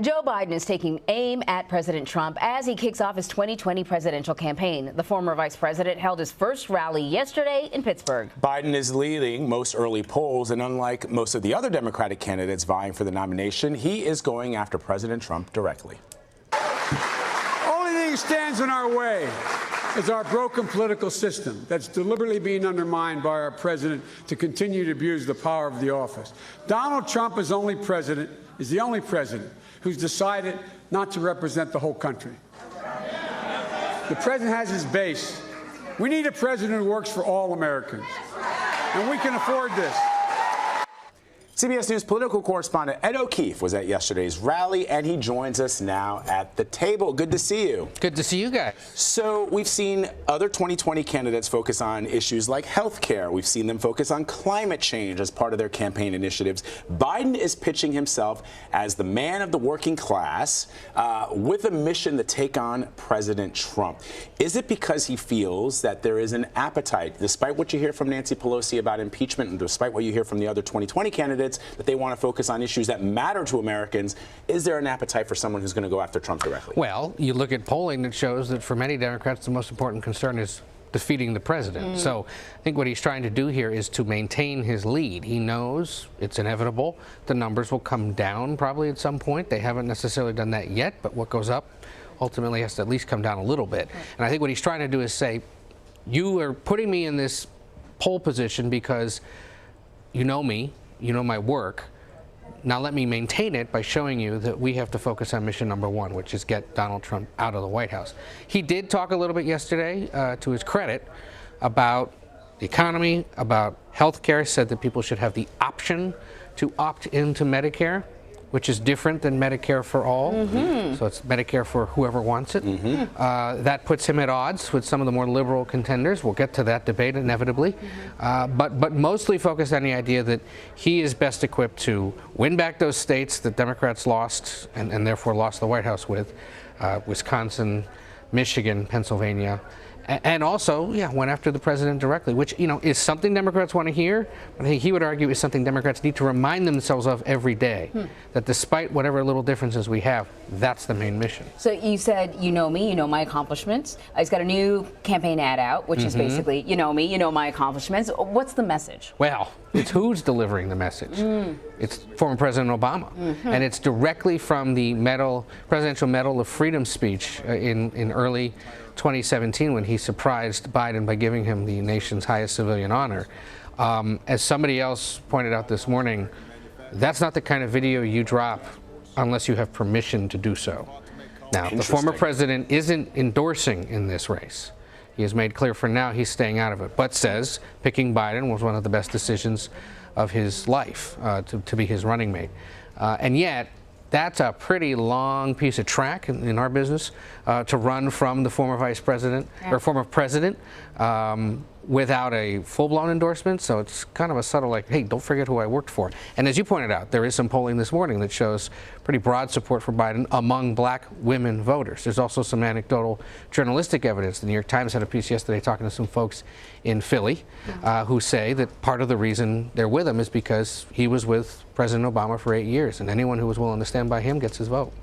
Joe Biden is taking aim at President Trump as he kicks off his 2020 presidential campaign. The former vice president held his first rally yesterday in Pittsburgh. Biden is leading most early polls, and unlike most of the other Democratic candidates vying for the nomination, he is going after President Trump directly. Only thing that stands in our way is our broken political system that's deliberately being undermined by our president to continue to abuse the power of the office. Donald Trump is the only president who's decided not to represent the whole country. The president has his base. We need a president who works for all Americans, and we can afford this. CBS News political correspondent Ed O'Keefe was at yesterday's rally, and he joins us now at the table. Good to see you. Good to see you guys. So we've seen other 2020 candidates focus on issues like health care. We've seen them focus on climate change as part of their campaign initiatives. Biden is pitching himself as the man of the working class with a mission to take on President Trump. Is it because he feels that there is an appetite, despite what you hear from Nancy Pelosi about impeachment and despite what you hear from the other 2020 candidates, that they want to focus on issues that matter to Americans? Is there an appetite for someone who's going to go after Trump directly? Well, you look at polling that shows that for many Democrats, the most important concern is defeating the president. So I think what he's trying to do here is to maintain his lead. He knows it's inevitable. The numbers will come down probably at some point. They haven't necessarily done that yet, but what goes up ultimately has to at least come down a little bit. And I think what he's trying to do is say, you are putting me in this pole position because you know me, you know my work. Now let me maintain it by showing you that we have to focus on mission number one, which is get Donald Trump out of the White House. He did talk a little bit yesterday, to his credit, about the economy, about health care, said that people should have the option to opt into Medicare, which is different than Medicare for all. So it's Medicare for whoever wants it. That puts him at odds with some of the more liberal contenders. We'll get to that debate inevitably. But mostly focused on the idea that he is best equipped to win back those states that Democrats lost and therefore lost the White House with, Wisconsin, Michigan, Pennsylvania. And also, went after the president directly, which, is something Democrats want to hear. I think he would argue is something Democrats need to remind themselves of every day, that despite whatever little differences we have, that's the main mission. So you said, you know me, you know my accomplishments. He's got a new campaign ad out, which is basically, you know me, you know my accomplishments. What's the message? Well, it's who's delivering the message. It's former President Obama. And it's directly from the Presidential Medal of Freedom speech in early 2017 when he surprised Biden by giving him the nation's highest civilian honor. As somebody else pointed out this morning, that's not the kind of video you drop unless you have permission to do so. Now, the former president isn't endorsing in this race. He has made clear for now he's staying out of it, but says picking Biden was one of the best decisions of his life to be his running mate. And yet, that's a pretty long piece of track in our business to run from the former vice president or former president without a full-blown endorsement. So it's kind of a subtle, like, hey, don't forget who I worked for. And as you pointed out, there is some polling this morning that shows pretty broad support for Biden among black women voters. There's also some anecdotal journalistic evidence. The New York Times had a piece yesterday talking to some folks in Philly who say that part of the reason they're with him is because he was with President Obama for 8 years, and anyone who was willing to stand by him gets his vote.